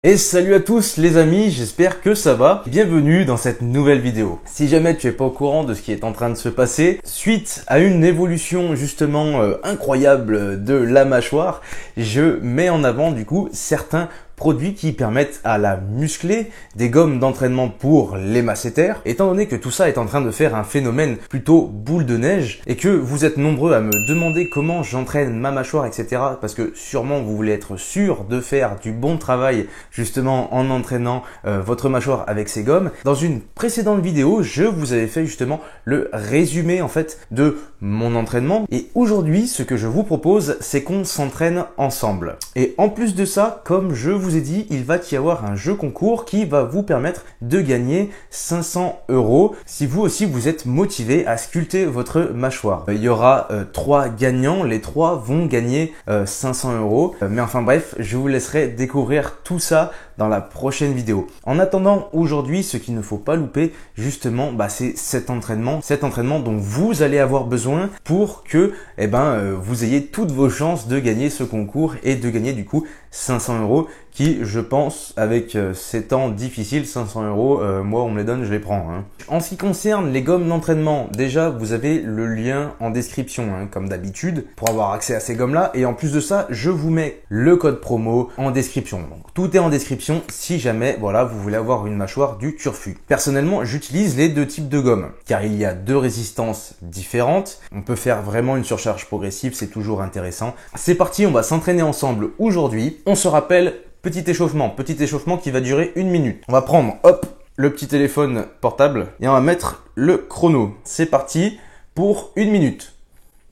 Et salut à tous les amis, j'espère que ça va. Bienvenue dans cette nouvelle vidéo. Si jamais tu es pas au courant de ce qui est en train de se passer, suite à une évolution justement incroyable de la mâchoire, je mets en avant du coup certains produits qui permettent à la muscler, des gommes d'entraînement pour les masséters. Étant donné que tout ça est en train de faire un phénomène plutôt boule de neige et que vous êtes nombreux à me demander comment j'entraîne ma mâchoire, etc. parce que sûrement vous voulez être sûr de faire du bon travail justement en entraînant votre mâchoire avec ces gommes. Dans une précédente vidéo, je vous avais fait justement le résumé en fait de mon entraînement et aujourd'hui ce que je vous propose c'est qu'on s'entraîne ensemble. Et en plus de ça, comme je vous ai dit, il va y avoir un jeu concours qui va vous permettre de gagner 500 € si vous aussi vous êtes motivé à sculpter votre mâchoire. Il y aura 3 gagnants, les 3 vont gagner 500 €. Mais enfin bref, je vous laisserai découvrir tout ça dans la prochaine vidéo. En attendant, aujourd'hui, ce qu'il ne faut pas louper, justement, c'est cet entraînement dont vous allez avoir besoin pour que vous ayez toutes vos chances de gagner ce concours et de gagner du coup 500 € qui, je pense, avec ces temps difficiles, 500 €, moi on me les donne, je les prends. En ce qui concerne les gommes d'entraînement, déjà vous avez le lien en description, comme d'habitude, pour avoir accès à ces gommes-là. Et en plus de ça, je vous mets le code promo en description. Donc tout est en description si jamais vous voulez avoir une mâchoire du turfu. Personnellement, j'utilise les deux types de gommes, car il y a deux résistances différentes. On peut faire vraiment une surcharge progressive, c'est toujours intéressant. C'est parti, on va s'entraîner ensemble aujourd'hui. On se rappelle, petit échauffement qui va durer 1 minute. On va prendre, hop, le petit téléphone portable et on va mettre le chrono. C'est parti pour 1 minute.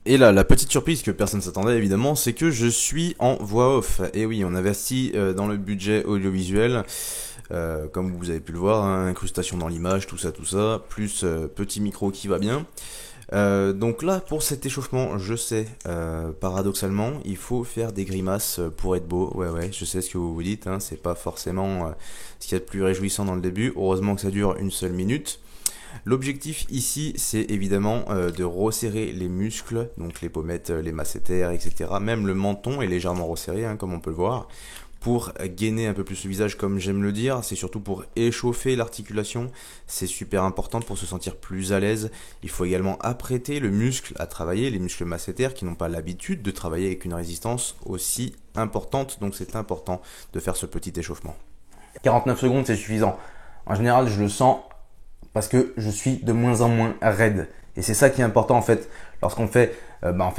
Et là, la petite surprise que personne ne s'attendait évidemment, c'est que je suis en voix off. Et oui, on investit dans le budget audiovisuel, comme vous avez pu le voir, incrustation dans l'image, tout ça, plus petit micro qui va bien. Donc là, pour cet échauffement, je sais, paradoxalement, il faut faire des grimaces pour être beau. Ouais, je sais ce que vous vous dites, c'est pas forcément ce qu'il y a de plus réjouissant dans le début. Heureusement que ça dure 1 seule minute. L'objectif ici, c'est évidemment de resserrer les muscles, donc les pommettes, les masséters, etc. Même le menton est légèrement resserré, comme on peut le voir. Pour gainer un peu plus le visage, comme j'aime le dire, c'est surtout pour échauffer l'articulation. C'est super important pour se sentir plus à l'aise. Il faut également apprêter le muscle à travailler, les muscles masséters qui n'ont pas l'habitude de travailler avec une résistance aussi importante. Donc c'est important de faire ce petit échauffement. 49 secondes, c'est suffisant. En général, je le sens parce que je suis de moins en moins raide. Et c'est ça qui est important en fait lorsqu'on fait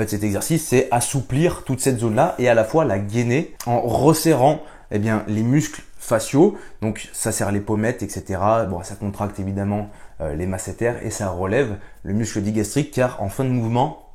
cet exercice, c'est assouplir toute cette zone-là et à la fois la gainer en resserrant les muscles faciaux. Donc ça serre les pommettes, etc. Bon, ça contracte évidemment les masséters et ça relève le muscle digastrique car en fin de mouvement,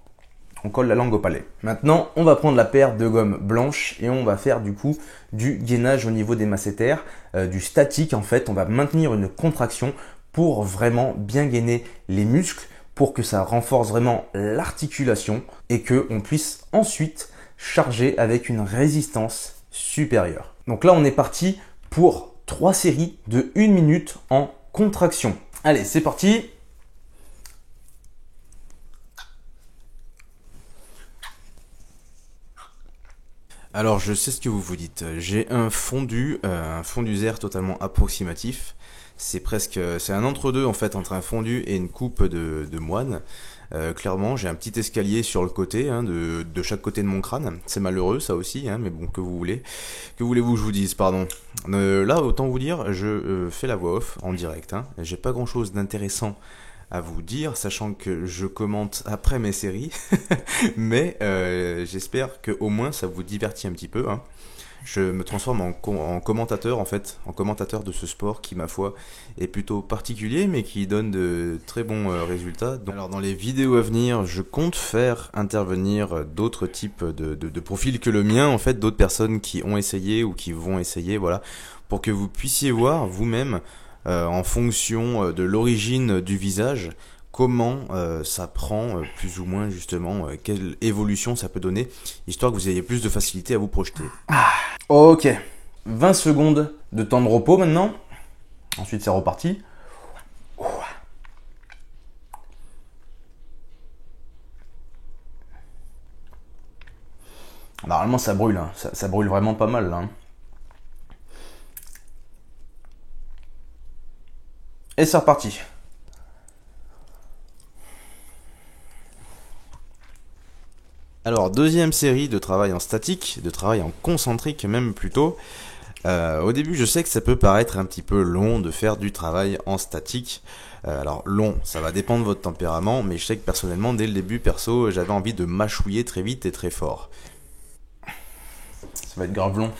on colle la langue au palais. Maintenant, on va prendre la paire de gommes blanches et on va faire du coup du gainage au niveau des masséters, du statique en fait. On va maintenir une contraction pour vraiment bien gainer les muscles, pour que ça renforce vraiment l'articulation et que on puisse ensuite charger avec une résistance supérieure. Donc là, on est parti pour 3 séries de 1 minute en contraction. Allez, c'est parti. Alors, je sais ce que vous vous dites. J'ai un fondu ZER totalement approximatif. C'est un entre-deux en fait entre un fondu et une coupe de moine. Clairement, j'ai un petit escalier sur le côté, de chaque côté de mon crâne. C'est malheureux ça aussi, mais bon, que voulez-vous que je vous dise, pardon. Là, autant vous dire, je fais la voix off en direct. J'ai pas grand-chose d'intéressant à vous dire, sachant que je commente après mes séries, mais j'espère que au moins ça vous divertit un petit peu. Je me transforme en commentateur en fait, en commentateur de ce sport qui ma foi est plutôt particulier mais qui donne de très bons résultats. Donc, alors dans les vidéos à venir, je compte faire intervenir d'autres types de profils que le mien en fait, d'autres personnes qui ont essayé ou qui vont essayer, voilà, pour que vous puissiez voir vous-même en fonction de l'origine du visage comment ça prend plus ou moins justement, quelle évolution ça peut donner, histoire que vous ayez plus de facilité à vous projeter. Ok, 20 secondes de temps de repos maintenant. Ensuite, c'est reparti. Normalement, ça brûle. Ça brûle vraiment pas mal là. Et c'est reparti. Alors, deuxième série de travail en statique, de travail en concentrique même plutôt. Au début, je sais que ça peut paraître un petit peu long de faire du travail en statique. Alors long, ça va dépendre de votre tempérament, mais je sais que personnellement, dès le début, perso, j'avais envie de mâchouiller très vite et très fort. Ça va être grave long.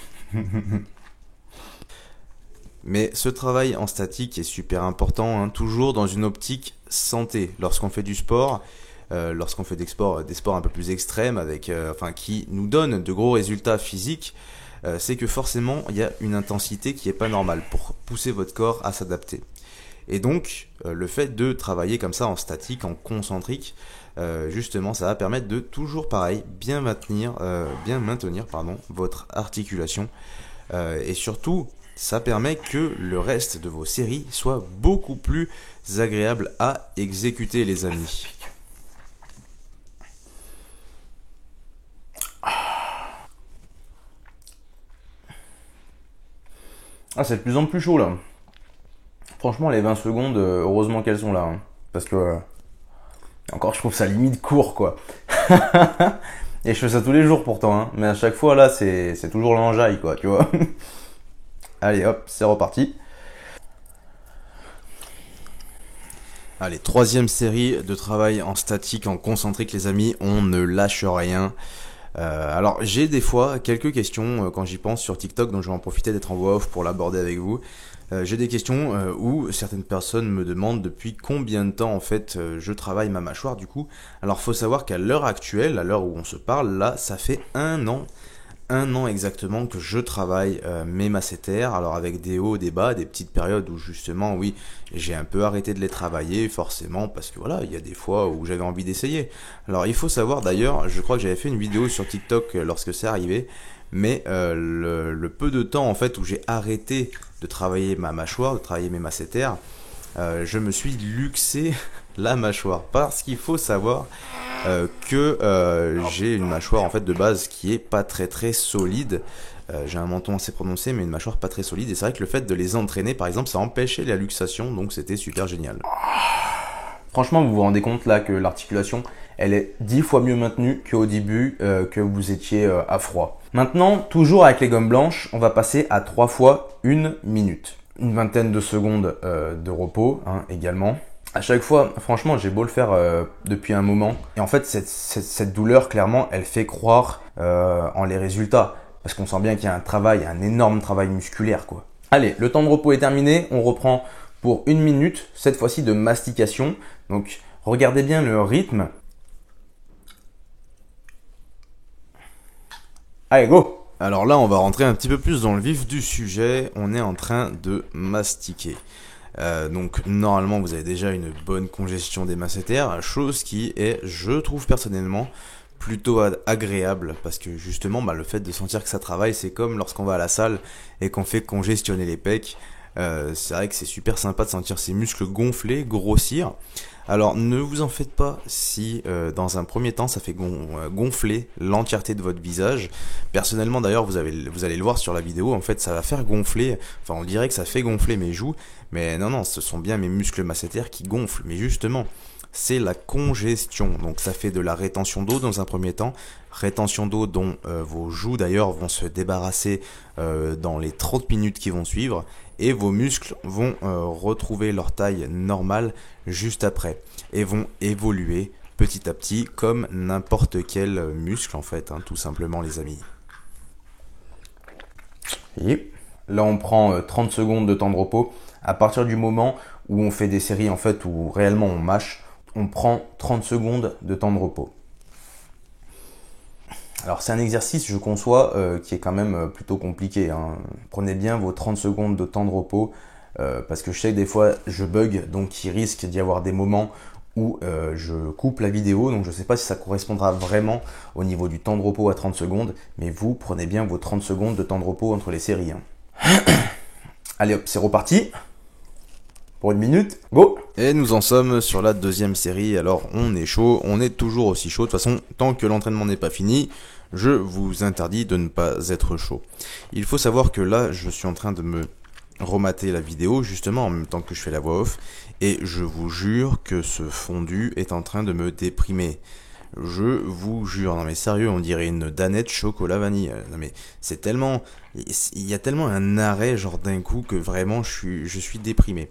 Mais ce travail en statique est super important, hein, toujours dans une optique santé. Lorsqu'on fait du sport, lorsqu'on fait des sports un peu plus extrêmes, qui nous donnent de gros résultats physiques, c'est que forcément il y a une intensité qui est pas normale pour pousser votre corps à s'adapter. Et donc le fait de travailler comme ça en statique, en concentrique, justement ça va permettre de toujours pareil bien maintenir votre articulation, et surtout ça permet que le reste de vos séries soit beaucoup plus agréable à exécuter, les amis. Ah, c'est de plus en plus chaud là. Franchement, les 20 secondes, heureusement qu'elles sont là. Hein. Parce que, encore, je trouve ça limite court, quoi. Et je fais ça tous les jours pourtant. Hein. Mais à chaque fois, là, c'est toujours l'enjaille, quoi, tu vois. Allez, hop, c'est reparti. Allez, troisième série de travail en statique, en concentrique, les amis. On ne lâche rien. Alors j'ai des fois quelques questions quand j'y pense sur TikTok, donc je vais en profiter d'être en voix off pour l'aborder avec vous. J'ai des questions où certaines personnes me demandent depuis combien de temps en fait je travaille ma mâchoire du coup. Alors faut savoir qu'à l'heure actuelle, à l'heure où on se parle, là ça fait un an exactement que je travaille mes masséters, alors avec des hauts, des bas, des petites périodes où justement oui j'ai un peu arrêté de les travailler forcément parce que voilà il y a des fois où j'avais envie d'essayer. Alors il faut savoir d'ailleurs, je crois que j'avais fait une vidéo sur TikTok lorsque c'est arrivé, mais le peu de temps en fait où j'ai arrêté de travailler ma mâchoire, de travailler mes masséters, je me suis luxé la mâchoire parce qu'il faut savoir que j'ai une mâchoire en fait de base qui est pas très solide. J'ai un menton assez prononcé mais une mâchoire pas très solide, et c'est vrai que le fait de les entraîner par exemple ça empêchait la luxation, donc c'était super génial. Franchement, vous vous rendez compte là que l'articulation, elle est 10 fois mieux maintenue qu'au début que vous étiez à froid. Maintenant, toujours avec les gommes blanches, on va passer à 3 fois 1 minute. Une vingtaine de secondes de repos hein, également. À chaque fois, franchement, j'ai beau le faire depuis un moment. Et en fait, cette douleur, clairement, elle fait croire en les résultats. Parce qu'on sent bien qu'il y a un énorme travail musculaire, quoi. Allez, le temps de repos est terminé. On reprend pour 1 minute, cette fois-ci de mastication. Donc, regardez bien le rythme. Allez, go! Alors là, on va rentrer un petit peu plus dans le vif du sujet. On est en train de mastiquer. Donc normalement vous avez déjà une bonne congestion des masséters, chose qui est, je trouve personnellement, plutôt agréable parce que justement le fait de sentir que ça travaille, c'est comme lorsqu'on va à la salle et qu'on fait congestionner les pecs. C'est vrai que c'est super sympa de sentir ces muscles gonfler, grossir. Alors ne vous en faites pas si dans un premier temps ça fait gonfler l'entièreté de votre visage. Personnellement d'ailleurs vous allez le voir sur la vidéo, en fait ça va faire gonfler, enfin on dirait que ça fait gonfler mes joues, mais non ce sont bien mes muscles masséters qui gonflent. Mais justement c'est la congestion, donc ça fait de la rétention d'eau dans un premier temps, rétention d'eau dont vos joues d'ailleurs vont se débarrasser dans les 30 minutes qui vont suivre, et vos muscles vont retrouver leur taille normale juste après et vont évoluer petit à petit comme n'importe quel muscle en fait, hein, tout simplement les amis. Et là on prend 30 secondes de temps de repos. À partir du moment où on fait des séries en fait où réellement on mâche, on prend 30 secondes de temps de repos. Alors c'est un exercice, je conçois, qui est quand même plutôt compliqué. Hein. Prenez bien vos 30 secondes de temps de repos, parce que je sais que des fois je bug, donc il risque d'y avoir des moments où je coupe la vidéo, donc je ne sais pas si ça correspondra vraiment au niveau du temps de repos à 30 secondes, mais vous prenez bien vos 30 secondes de temps de repos entre les séries. Hein. Allez hop, c'est reparti pour 1 minute, go! Et nous en sommes sur la deuxième série, alors on est chaud, on est toujours aussi chaud, de toute façon tant que l'entraînement n'est pas fini, je vous interdis de ne pas être chaud. Il faut savoir que là je suis en train de me remater la vidéo justement en même temps que je fais la voix off et je vous jure que ce fondu est en train de me déprimer. Je vous jure, non mais sérieux, on dirait une danette chocolat vanille. Non mais c'est tellement, il y a tellement un arrêt genre d'un coup que vraiment je suis déprimé.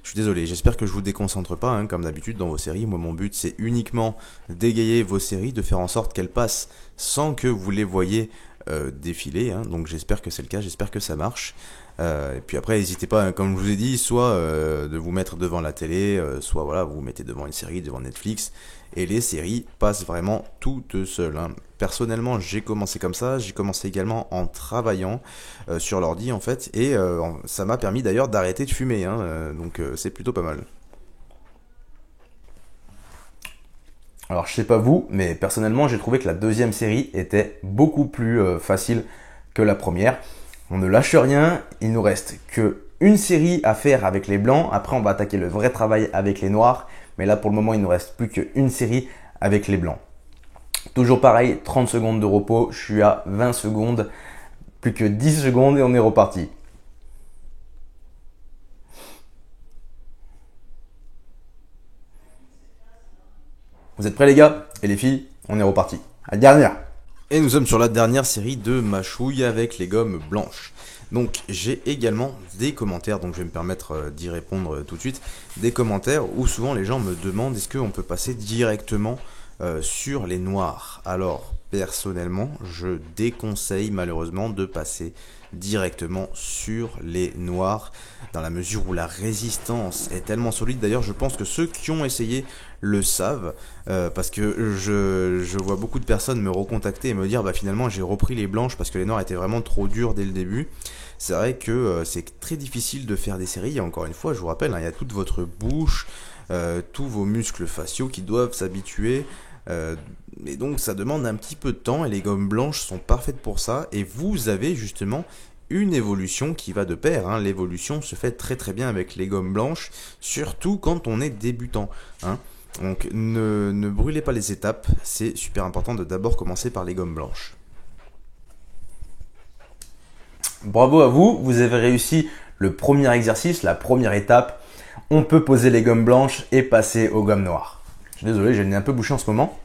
Je suis désolé, j'espère que je vous déconcentre pas, hein, comme d'habitude dans vos séries. Moi, mon but, c'est uniquement d'égayer vos séries, de faire en sorte qu'elles passent sans que vous les voyez défiler. Hein. Donc, j'espère que c'est le cas, j'espère que ça marche. Et puis après, n'hésitez pas, hein, comme je vous ai dit, soit de vous mettre devant la télé, soit voilà, vous vous mettez devant une série, devant Netflix. Et les séries passent vraiment toutes seules. Hein. Personnellement, j'ai commencé comme ça. J'ai commencé également en travaillant sur l'ordi en fait. Et ça m'a permis d'ailleurs d'arrêter de fumer. Hein. Donc c'est plutôt pas mal. Alors je sais pas vous, mais personnellement j'ai trouvé que la deuxième série était beaucoup plus facile que la première. On ne lâche rien, il nous reste que une série à faire avec les blancs. Après on va attaquer le vrai travail avec les noirs. Mais là, pour le moment, il ne nous reste plus qu'une série avec les blancs. Toujours pareil, 30 secondes de repos. Je suis à 20 secondes. Plus que 10 secondes et on est reparti. Vous êtes prêts les gars? Et les filles? On est reparti. À la dernière. Et nous sommes sur la dernière série de mâchouilles avec les gommes blanches. Donc j'ai également des commentaires, donc je vais me permettre d'y répondre tout de suite. Des commentaires où souvent les gens me demandent est-ce qu'on peut passer directement sur les noirs. Alors personnellement je déconseille malheureusement de passer directement sur les noirs dans la mesure où la résistance est tellement solide. D'ailleurs je pense que ceux qui ont essayé le savent parce que je vois beaucoup de personnes me recontacter et me dire bah finalement j'ai repris les blanches parce que les noirs étaient vraiment trop durs dès le début. C'est vrai que c'est très difficile de faire des séries et encore une fois je vous rappelle hein, il y a toute votre bouche, tous vos muscles faciaux qui doivent s'habituer et donc ça demande un petit peu de temps et les gommes blanches sont parfaites pour ça et vous avez justement une évolution qui va de pair, hein. L'évolution se fait très très bien avec les gommes blanches, surtout quand on est débutant, hein. Donc ne brûlez pas les étapes, c'est super important de d'abord commencer par les gommes blanches. Bravo à vous, vous avez réussi le premier exercice, la première étape. On peut poser les gommes blanches et passer aux gommes noires. Je suis désolé, j'ai le nez un peu bouché en ce moment.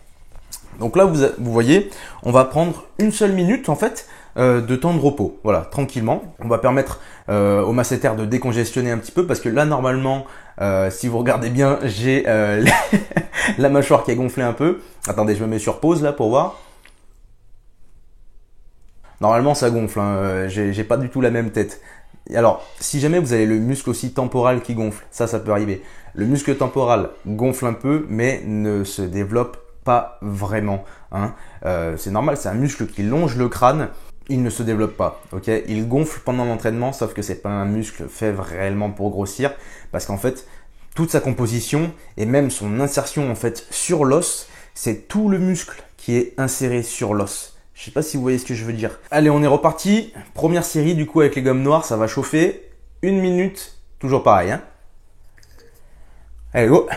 Donc là, vous voyez, on va prendre une seule minute en fait de temps de repos. Voilà, tranquillement. On va permettre au masséter de décongestionner un petit peu parce que là, normalement, si vous regardez bien, j'ai la mâchoire qui est gonflée un peu. Attendez, je me mets sur pause là pour voir. Normalement, ça gonfle. Hein. J'ai pas du tout la même tête. Alors, si jamais vous avez le muscle aussi temporal qui gonfle, ça peut arriver. Le muscle temporal gonfle un peu, mais ne se développe pas vraiment. Hein. C'est normal, c'est un muscle qui longe le crâne. Il ne se développe pas, ok? Il gonfle pendant l'entraînement, sauf que c'est pas un muscle fait réellement pour grossir, parce qu'en fait, toute sa composition et même son insertion en fait sur l'os, c'est tout le muscle qui est inséré sur l'os. Je sais pas si vous voyez ce que je veux dire. Allez, on est reparti. Première série du coup avec les gommes noires, ça va chauffer. 1 minute, toujours pareil. Hein. Allez, go.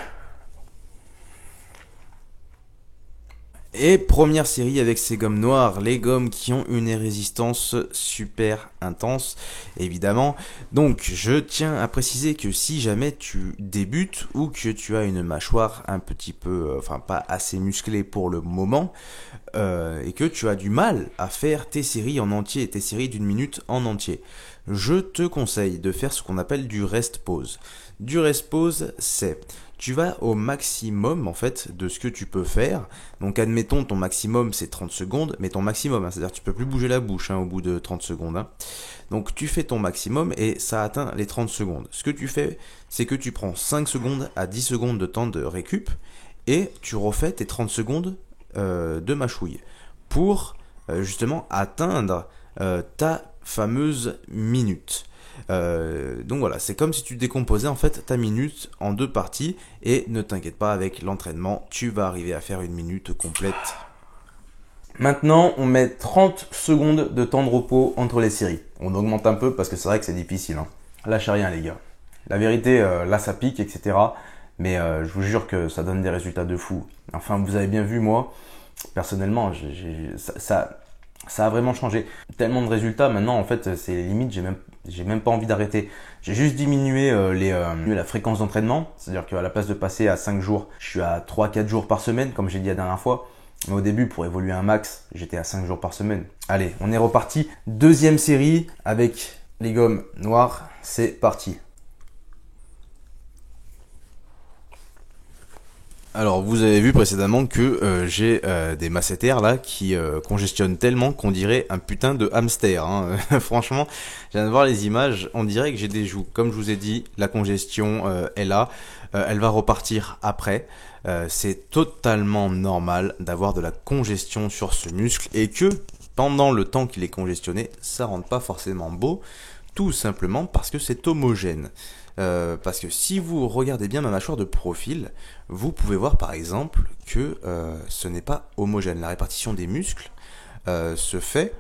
Et première série avec ces gommes noires, les gommes qui ont une résistance super intense, évidemment. Donc, je tiens à préciser que si jamais tu débutes ou que tu as une mâchoire un petit peu, enfin pas assez musclée pour le moment, et que tu as du mal à faire tes séries en entier, tes séries d'1 minute en entier, je te conseille de faire ce qu'on appelle du rest pause. Du rest pause, c'est tu vas au maximum en fait de ce que tu peux faire. Donc admettons ton maximum c'est 30 secondes, mais ton maximum, hein, c'est-à-dire tu peux plus bouger la bouche hein, au bout de 30 secondes. Hein. Donc tu fais ton maximum et ça atteint les 30 secondes. Ce que tu fais, c'est que tu prends 5 secondes à 10 secondes de temps de récup et tu refais tes 30 secondes de mâchouille pour justement atteindre ta fameuse minute. Donc voilà, c'est comme si tu décomposais en fait ta minute en 2 parties et ne t'inquiète pas, avec l'entraînement, tu vas arriver à faire 1 minute complète. Maintenant, on met 30 secondes de temps de repos entre les séries. On augmente un peu parce que c'est vrai que c'est difficile. Hein. Lâchez rien les gars. La vérité, là ça pique, etc. Mais je vous jure que ça donne des résultats de fou. Enfin, vous avez bien vu, moi, personnellement, ça a vraiment changé. Tellement de résultats, maintenant, en fait, c'est limite, j'ai même J'ai même pas envie d'arrêter. J'ai juste diminué la fréquence d'entraînement. C'est-à-dire qu'à la place de passer à 5 jours, je suis à 3-4 jours par semaine, comme j'ai dit la dernière fois. Mais au début, pour évoluer un max, j'étais à 5 jours par semaine. Allez, on est reparti. Deuxième série avec les gommes noires. C'est parti. Alors, vous avez vu précédemment que j'ai des masséters là qui congestionnent tellement qu'on dirait un putain de hamster. Hein. Franchement, je viens de voir les images, on dirait que j'ai des joues. Comme je vous ai dit, la congestion est là, elle va repartir après. C'est totalement normal d'avoir de la congestion sur ce muscle et que pendant le temps qu'il est congestionné, ça rend pas forcément beau, tout simplement parce que c'est homogène. Parce que si vous regardez bien ma mâchoire de profil, vous pouvez voir par exemple que ce n'est pas homogène. La répartition des muscles se fait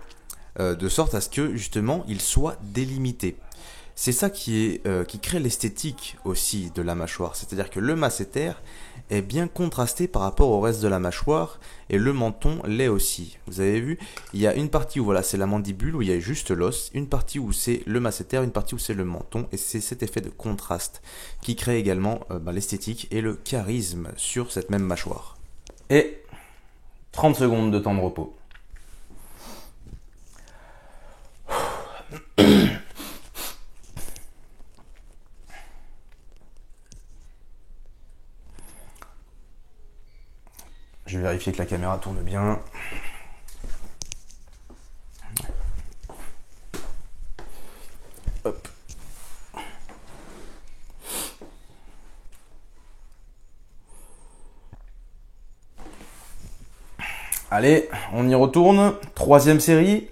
de sorte à ce que justement il soit délimité. C'est ça qui crée l'esthétique aussi de la mâchoire. C'est-à-dire que le masséter est bien contrasté par rapport au reste de la mâchoire et le menton l'est aussi. Vous avez vu, il y a une partie où voilà, c'est la mandibule, où il y a juste l'os, une partie où c'est le masséter, une partie où c'est le menton, et c'est cet effet de contraste qui crée également l'esthétique et le charisme sur cette même mâchoire. Et 30 secondes de temps de repos. Je vais vérifier que la caméra tourne bien. Hop. Allez, on y retourne. Troisième série.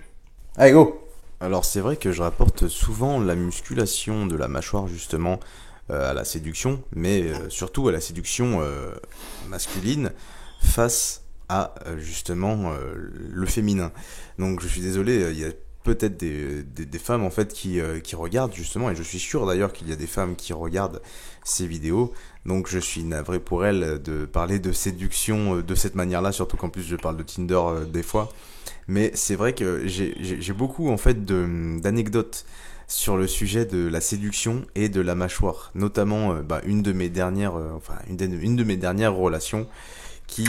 Allez, go! Alors c'est vrai que je rapporte souvent la musculation de la mâchoire justement à la séduction, mais surtout à la séduction masculine face à justement le féminin. Donc je suis désolé, il y a peut-être des femmes en fait qui regardent justement, et je suis sûr d'ailleurs qu'il y a des femmes qui regardent ces vidéos, donc je suis navré pour elles de parler de séduction de cette manière-là, surtout qu'en plus je parle de Tinder des fois. Mais c'est vrai que j'ai beaucoup en fait d'anecdotes sur le sujet de la séduction et de la mâchoire, notamment une de mes dernières une de mes dernières relations qui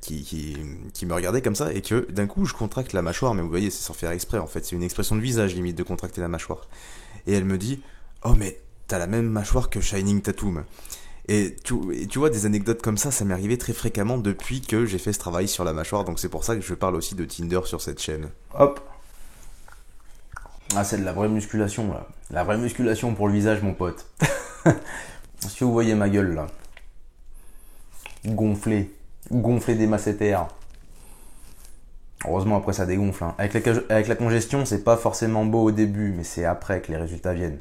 qui me regardait comme ça et que d'un coup je contracte la mâchoire, mais vous voyez c'est sans faire exprès en fait, c'est une expression de visage limite de contracter la mâchoire, et elle me dit oh mais t'as la même mâchoire que Shining Tatum. Et tu vois, des anecdotes comme ça m'est arrivé très fréquemment depuis que j'ai fait ce travail sur la mâchoire, donc c'est pour ça que je parle aussi de Tinder sur cette chaîne. Hop. Ah, c'est de la vraie musculation là. La vraie musculation pour le visage, mon pote. Est-ce que vous voyez ma gueule là? Gonflée des masséters. Heureusement après ça dégonfle. Hein. Avec la congestion, c'est pas forcément beau au début, mais c'est après que les résultats viennent.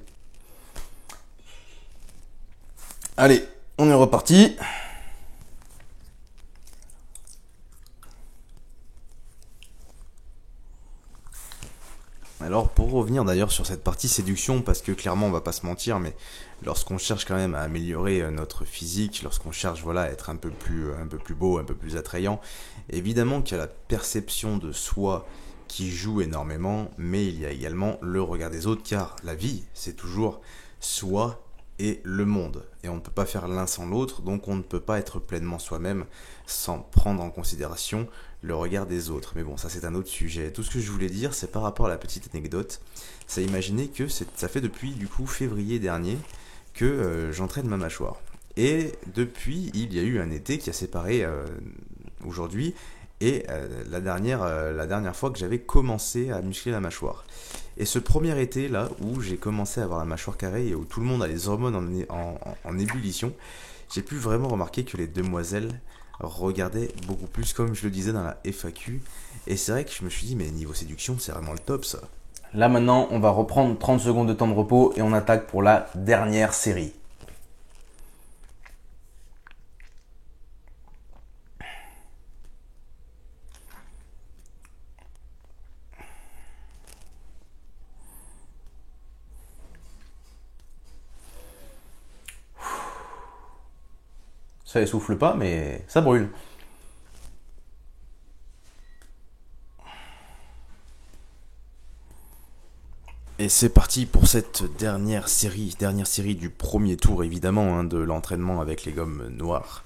Allez, on est reparti. Alors pour revenir d'ailleurs sur cette partie séduction, parce que clairement on va pas se mentir, mais lorsqu'on cherche quand même à améliorer notre physique, lorsqu'on cherche voilà à être un peu plus beau, un peu plus attrayant, évidemment qu'il y a la perception de soi qui joue énormément, mais il y a également le regard des autres, car la vie c'est toujours soi et le monde, et on ne peut pas faire l'un sans l'autre, donc on ne peut pas être pleinement soi-même sans prendre en considération le regard des autres. Mais bon, ça c'est un autre sujet. Tout ce que je voulais dire, c'est par rapport à la petite anecdote, c'est imaginer que ça fait depuis du coup février dernier que j'entraîne ma mâchoire. Et depuis, il y a eu un été qui a séparé aujourd'hui et la dernière fois que j'avais commencé à muscler la mâchoire. Et ce premier été là où j'ai commencé à avoir la mâchoire carrée et où tout le monde a les hormones en ébullition, j'ai pu vraiment remarquer que les demoiselles regardaient beaucoup plus, comme je le disais dans la FAQ. Et c'est vrai que je me suis dit, mais niveau séduction, c'est vraiment le top ça. Là maintenant, on va reprendre 30 secondes de temps de repos et on attaque pour la dernière série. Ça essouffle pas, mais ça brûle. c'est parti pour cette dernière série du premier tour évidemment hein, de l'entraînement avec les gommes noires.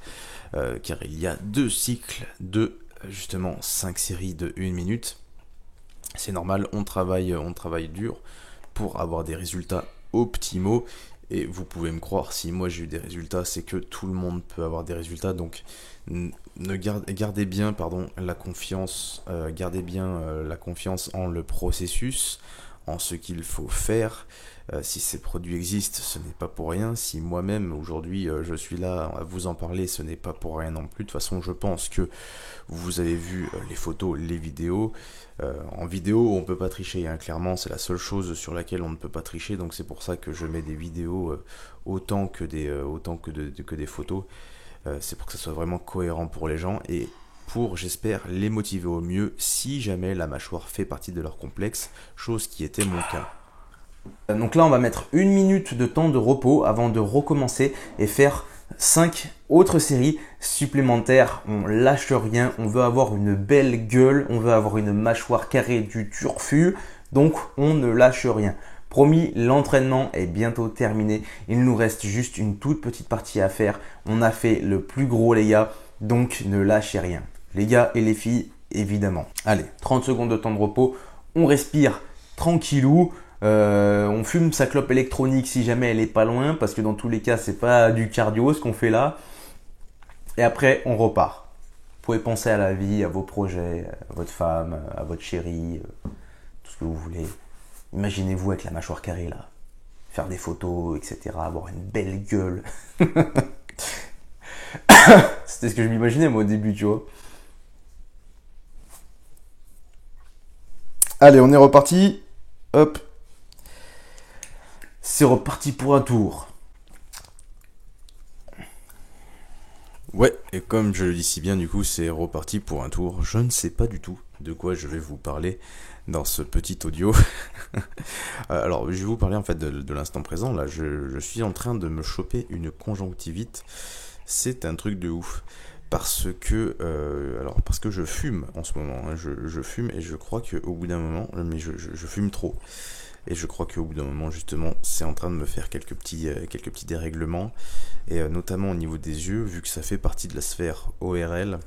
Car il y a 2 cycles de justement 5 séries de 1 minute. C'est normal, on travaille dur pour avoir des résultats optimaux. Et vous pouvez me croire, si moi j'ai eu des résultats, c'est que tout le monde peut avoir des résultats. Donc gardez bien la confiance, la confiance en le processus, en ce qu'il faut faire. Si ces produits existent, ce n'est pas pour rien. Si moi-même aujourd'hui je suis là à vous en parler, ce n'est pas pour rien non plus. De toute façon, je pense que vous avez vu les photos, les vidéos. En vidéo, on peut pas tricher, hein. Clairement, c'est la seule chose sur laquelle on ne peut pas tricher. Donc c'est pour ça que je mets des vidéos autant que des photos. C'est pour que ça soit vraiment cohérent pour les gens et pour, j'espère, les motiver au mieux si jamais la mâchoire fait partie de leur complexe, chose qui était mon cas. Donc là, on va mettre 1 minute de temps de repos avant de recommencer et faire 5 autres séries supplémentaires. On lâche rien, on veut avoir une belle gueule, on veut avoir une mâchoire carrée du turfu, donc on ne lâche rien. Promis, l'entraînement est bientôt terminé, il nous reste juste une toute petite partie à faire. On a fait le plus gros les gars, donc ne lâchez rien. Les gars et les filles, évidemment. Allez, 30 secondes de temps de repos, on respire tranquillou. On fume sa clope électronique si jamais elle est pas loin, parce que dans tous les cas c'est pas du cardio ce qu'on fait là. Et après on repart. Vous pouvez penser à la vie, à vos projets, à votre femme, à votre chérie, tout ce que vous voulez. Imaginez-vous avec la mâchoire carrée là, faire des photos, etc. Avoir une belle gueule. C'était ce que je m'imaginais moi au début, tu vois. Allez, on est reparti. Hop. C'est reparti pour un tour. Ouais, et comme je le dis si bien, du coup, c'est reparti pour un tour. Je ne sais pas du tout de quoi je vais vous parler dans ce petit audio. Alors, je vais vous parler en fait de l'instant présent. Là, je suis en train de me choper une conjonctivite. C'est un truc de ouf. Parce que je fume en ce moment. Hein. Je fume et je crois qu'au bout d'un moment, mais je fume trop. Et je crois qu'au bout d'un moment, justement, c'est en train de me faire quelques petits dérèglements. Et notamment au niveau des yeux, vu que ça fait partie de la sphère ORL.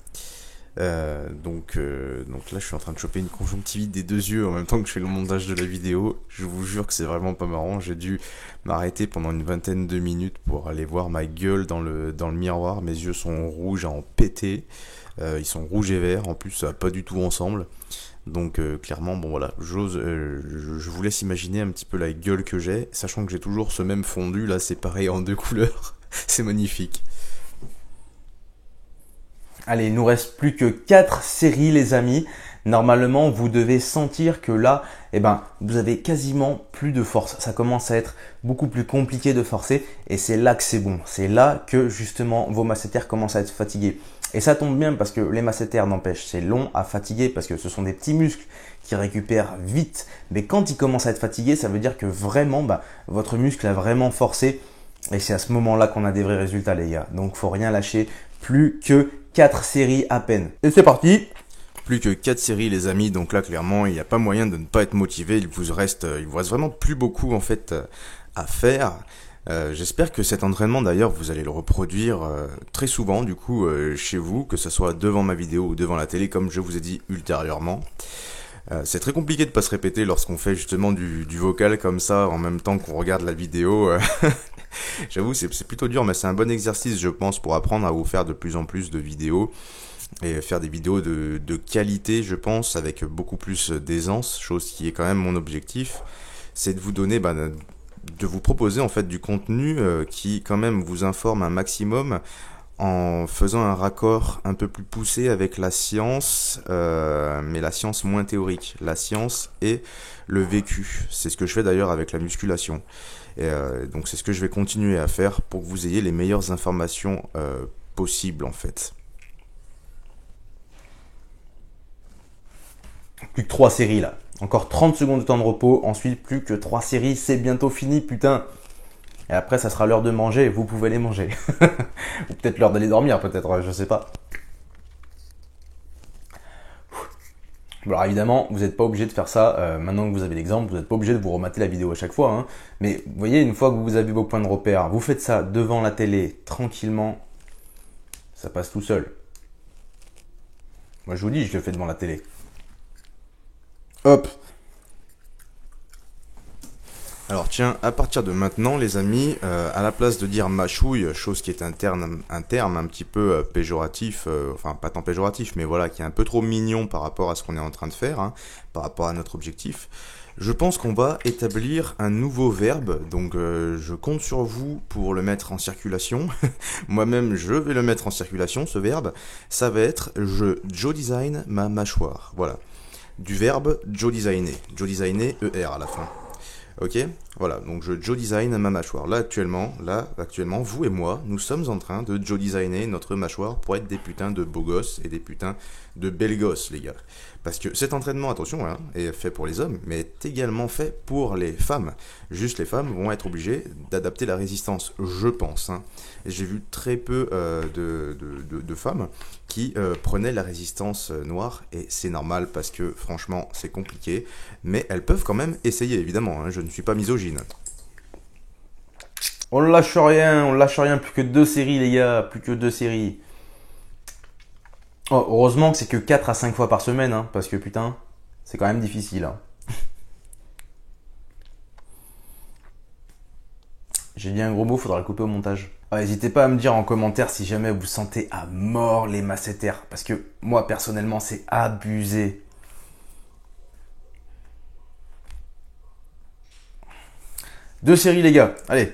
Donc là, je suis en train de choper une conjonctivite des 2 yeux en même temps que je fais le montage de la vidéo. Je vous jure que c'est vraiment pas marrant. J'ai dû m'arrêter pendant une vingtaine de minutes pour aller voir ma gueule dans le miroir. Mes yeux sont rouges à en péter. Ils sont rouges et verts. En plus, ça va pas du tout ensemble. Donc clairement, bon voilà, je vous laisse imaginer un petit peu la gueule que j'ai, sachant que j'ai toujours ce même fondu, là séparé en 2 couleurs, c'est magnifique. Allez, il nous reste plus que 4 séries les amis. Normalement, vous devez sentir que là, vous avez quasiment plus de force. Ça commence à être beaucoup plus compliqué de forcer et c'est là que c'est bon. C'est là que justement vos masséters commencent à être fatigués. Et ça tombe bien parce que les masséters n'empêchent, c'est long à fatiguer parce que ce sont des petits muscles qui récupèrent vite. Mais quand ils commencent à être fatigués, ça veut dire que vraiment, votre muscle a vraiment forcé. Et c'est à ce moment-là qu'on a des vrais résultats les gars. Donc faut rien lâcher, plus que 4 séries à peine. Et c'est parti! Plus que 4 séries les amis, donc là clairement il n'y a pas moyen de ne pas être motivé, il vous reste vraiment plus beaucoup en fait à faire. J'espère que cet entraînement d'ailleurs vous allez le reproduire très souvent du coup chez vous, que ce soit devant ma vidéo ou devant la télé comme je vous ai dit ultérieurement. C'est très compliqué de pas se répéter lorsqu'on fait justement du vocal comme ça en même temps qu'on regarde la vidéo. J'avoue c'est plutôt dur mais c'est un bon exercice je pense pour apprendre à vous faire de plus en plus de vidéos. Et faire des vidéos de qualité, je pense, avec beaucoup plus d'aisance, chose qui est quand même mon objectif, c'est de vous donner, de vous proposer en fait du contenu qui quand même vous informe un maximum en faisant un raccord un peu plus poussé avec la science, mais la science moins théorique, la science et le vécu. C'est ce que je fais d'ailleurs avec la musculation. Et donc c'est ce que je vais continuer à faire pour que vous ayez les meilleures informations possibles en fait. Plus que 3 séries là. Encore 30 secondes de temps de repos. Ensuite, plus que 3 séries. C'est bientôt fini, putain. Et après, ça sera l'heure de manger. Vous pouvez les manger. Ou peut-être l'heure d'aller dormir, peut-être. Je sais pas. Bon, alors évidemment, vous n'êtes pas obligé de faire ça, maintenant que vous avez l'exemple, vous n'êtes pas obligé de vous remater la vidéo à chaque fois, hein. Mais vous voyez, une fois que vous avez vos points de repère, vous faites ça devant la télé, tranquillement, ça passe tout seul. Moi je vous dis, je le fais devant la télé. Hop. Alors tiens, à partir de maintenant, les amis, à la place de dire mâchouille, chose qui est un terme un petit peu péjoratif, enfin pas tant péjoratif, mais voilà, qui est un peu trop mignon par rapport à ce qu'on est en train de faire, hein, par rapport à notre objectif, je pense qu'on va établir un nouveau verbe, donc je compte sur vous pour le mettre en circulation. Moi-même, je vais le mettre en circulation, ce verbe. Ça va être je Joe design ma mâchoire, voilà. Du verbe Joe designer, ER à la fin. Ok, voilà, donc je Joe design ma mâchoire. Là actuellement, vous et moi, nous sommes en train de Joe designer notre mâchoire pour être des putains de beaux gosses et des putains de belles gosses, les gars. Parce que cet entraînement, attention, hein, est fait pour les hommes, mais est également fait pour les femmes. Juste les femmes vont être obligées d'adapter la résistance, je pense. Hein. Et j'ai vu très peu de femmes qui prenaient la résistance noire, et c'est normal parce que franchement c'est compliqué, mais elles peuvent quand même essayer, évidemment, hein, je ne suis pas misogyne. On lâche rien, plus que 2 séries les gars, plus que 2 séries. Oh, heureusement que c'est que 4 à 5 fois par semaine, hein, parce que putain, c'est quand même difficile. Hein. J'ai dit un gros mot, faudra le couper au montage. N'hésitez pas à me dire en commentaire si jamais vous sentez à mort les masséters, parce que moi personnellement c'est abusé. Deux séries les gars, allez.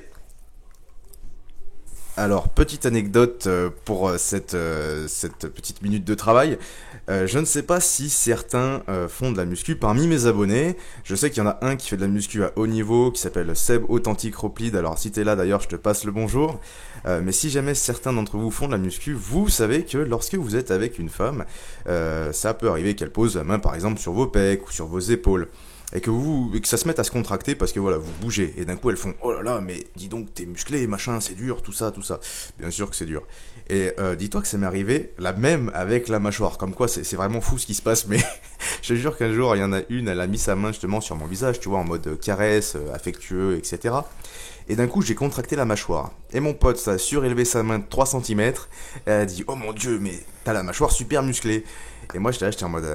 Alors, petite anecdote pour cette petite minute de travail. Je ne sais pas si certains font de la muscu parmi mes abonnés. Je sais qu'il y en a un qui fait de la muscu à haut niveau, qui s'appelle Seb Authentique Roplid. Alors, si t'es là d'ailleurs, je te passe le bonjour. Mais si jamais certains d'entre vous font de la muscu, vous savez que lorsque vous êtes avec une femme, ça peut arriver qu'elle pose la main par exemple sur vos pecs ou sur vos épaules. Et que ça se mette à se contracter parce que voilà, vous bougez. Et d'un coup, elles font « Oh là là, mais dis donc, t'es musclé, machin, c'est dur, tout ça, tout ça. » Bien sûr que c'est dur. Et dis-toi que ça m'est arrivé la même avec la mâchoire. Comme quoi, c'est vraiment fou ce qui se passe. Mais je te jure qu'un jour, il y en a une, elle a mis sa main justement sur mon visage, tu vois, en mode caresse, affectueux, etc. Et d'un coup, j'ai contracté la mâchoire. Et mon pote, ça a surélevé sa main de 3 cm. Et elle a dit « Oh mon Dieu, mais t'as la mâchoire super musclée. » Et moi, j'étais en mode,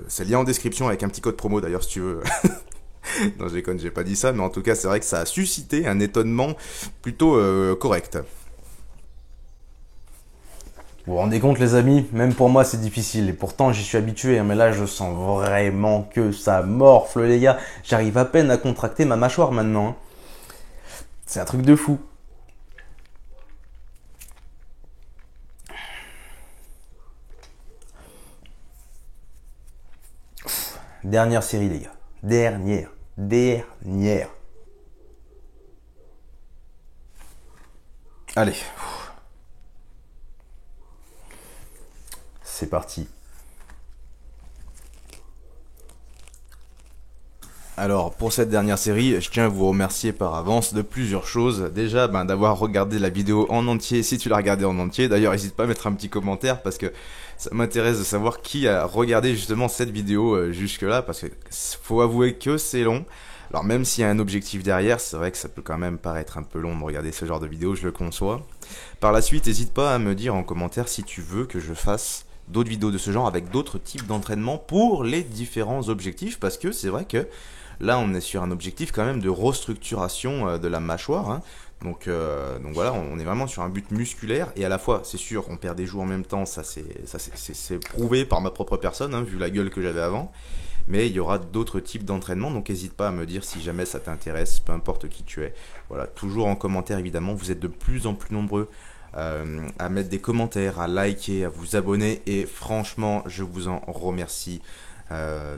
c'est lié en description avec un petit code promo d'ailleurs, si tu veux. Non, je déconne, j'ai pas dit ça, mais en tout cas, c'est vrai que ça a suscité un étonnement plutôt correct. Vous vous rendez compte les amis, même pour moi c'est difficile, et pourtant j'y suis habitué, hein, mais là je sens vraiment que ça morfle les gars. J'arrive à peine à contracter ma mâchoire maintenant. Hein. C'est un truc de fou. Dernière série les gars. Dernière. Allez. C'est parti. Alors, pour cette dernière série, je tiens à vous remercier par avance de plusieurs choses. Déjà, d'avoir regardé la vidéo en entier, si tu l'as regardée en entier. D'ailleurs, n'hésite pas à mettre un petit commentaire parce que ça m'intéresse de savoir qui a regardé justement cette vidéo jusque-là, parce que faut avouer que c'est long. Alors, même s'il y a un objectif derrière, c'est vrai que ça peut quand même paraître un peu long de regarder ce genre de vidéo, je le conçois. Par la suite, n'hésite pas à me dire en commentaire si tu veux que je fasse d'autres vidéos de ce genre avec d'autres types d'entraînement pour les différents objectifs, parce que c'est vrai que là, on est sur un objectif quand même de restructuration de la mâchoire. Hein. Donc voilà, on est vraiment sur un but musculaire. Et à la fois, c'est sûr, on perd des joues en même temps. Ça c'est prouvé par ma propre personne, hein, vu la gueule que j'avais avant. Mais il y aura d'autres types d'entraînement. Donc n'hésite pas à me dire si jamais ça t'intéresse, peu importe qui tu es. Voilà, toujours en commentaire évidemment. Vous êtes de plus en plus nombreux à mettre des commentaires, à liker, à vous abonner. Et franchement, je vous en remercie.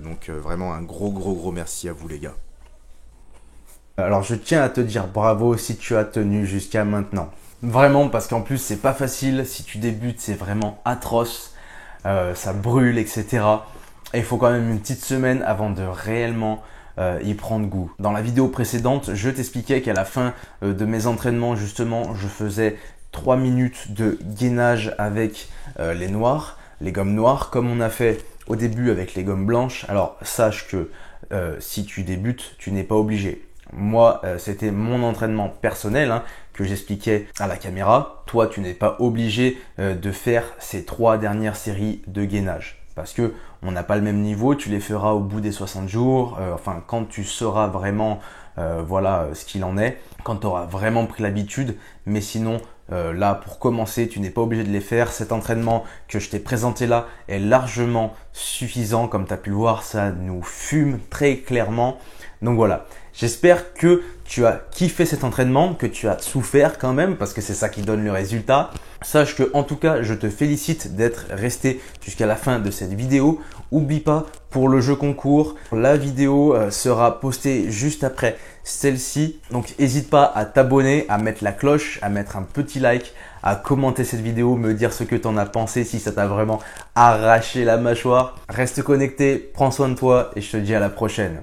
Donc vraiment un gros merci à vous les gars. Alors je tiens à te dire bravo si tu as tenu jusqu'à maintenant. Vraiment parce qu'en plus c'est pas facile, si tu débutes c'est vraiment atroce, ça brûle etc. Et il faut quand même une petite semaine avant de réellement y prendre goût. Dans la vidéo précédente, je t'expliquais qu'à la fin de mes entraînements justement je faisais 3 minutes de gainage avec les noirs, les gommes noires comme on a fait au début avec les gommes blanches, alors sache que si tu débutes, tu n'es pas obligé. Moi, c'était mon entraînement personnel que j'expliquais à la caméra. Toi, tu n'es pas obligé de faire ces 3 dernières séries de gainage parce que on n'a pas le même niveau. Tu les feras au bout des 60 jours, enfin quand tu sauras vraiment voilà ce qu'il en est, quand tu auras vraiment pris l'habitude. Mais sinon, là, pour commencer, tu n'es pas obligé de les faire. Cet entraînement que je t'ai présenté là est largement suffisant. Comme tu as pu le voir, ça nous fume très clairement. Donc voilà, j'espère que tu as kiffé cet entraînement, que tu as souffert quand même parce que c'est ça qui donne le résultat. Sache que en tout cas, je te félicite d'être resté jusqu'à la fin de cette vidéo. Oublie pas, pour le jeu concours, la vidéo sera postée juste après celle-ci. Donc n'hésite pas à t'abonner, à mettre la cloche, à mettre un petit like, à commenter cette vidéo, me dire ce que tu en as pensé, si ça t'a vraiment arraché la mâchoire. Reste connecté, prends soin de toi et je te dis à la prochaine.